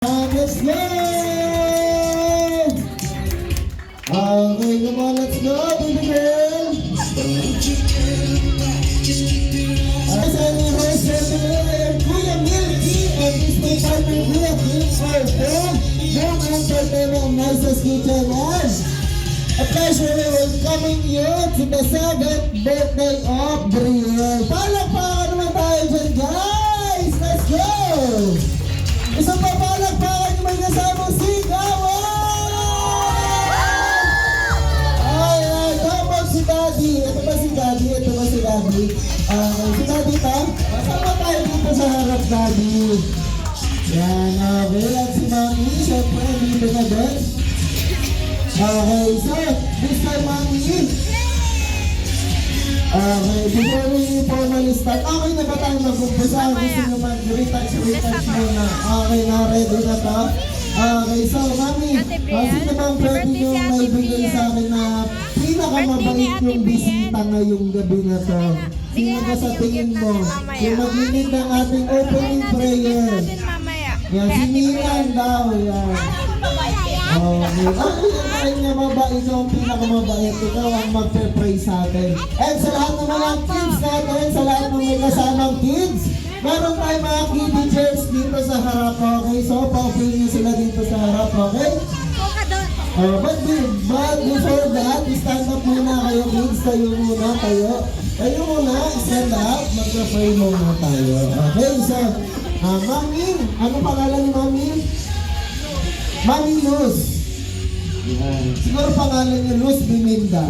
Let's go! Okay, come on, let's go, baby girl! As I rehearse everywhere, Kuya Milky and his my partner Kuya Kim are from Young Entertainment Nice's Kitchen and a pleasure welcoming you to the 7th birthday of Brielle. Palakpakan naman tayo dyan, guys! Let's go! Isang papalakpakan yung may kasamang sigawan! Ay, tapos si Daddy. Ito ba si Daddy? Ito ba si Daddy? Si Daddy ta? Masama tayo dito sa harap, Daddy. Yan, okay. At si Mami, siyempre, dito na din. Okay, so, Mr. Mami. Okay, before we formally start, okay na ba tayo mag-umpisa? Gusto nyo mag-retouch muna. Okay na, ready na to? Okay, so Mami, sino bang pwede nyo may bigay sa akin na pinakamabait yung bisita ngayong gabi na to? Sino ba sa tingin mo? Yung mag-init ng ating opening prayer. Yan, si Milan daw, yan. Okay, ay niya mabait yung pinakamabait. Ikaw ang magpe-pray sa atin. And sa lahat ng mga kids natin, sa lahat ng may kasamang kids, meron tayong mga kiddie chairs dito sa harap, okay? So, pa-open nyo sila dito sa harap, okay? But before that, stand up muna kayo kids. Tayo muna, tayo. Tayo muna, stand up. Magpa-pray muna tayo. Okay, so, Mami, ano pangalan ni Mami? Mami Luz. Yan. Siguro pangalan niya Luz Biminda.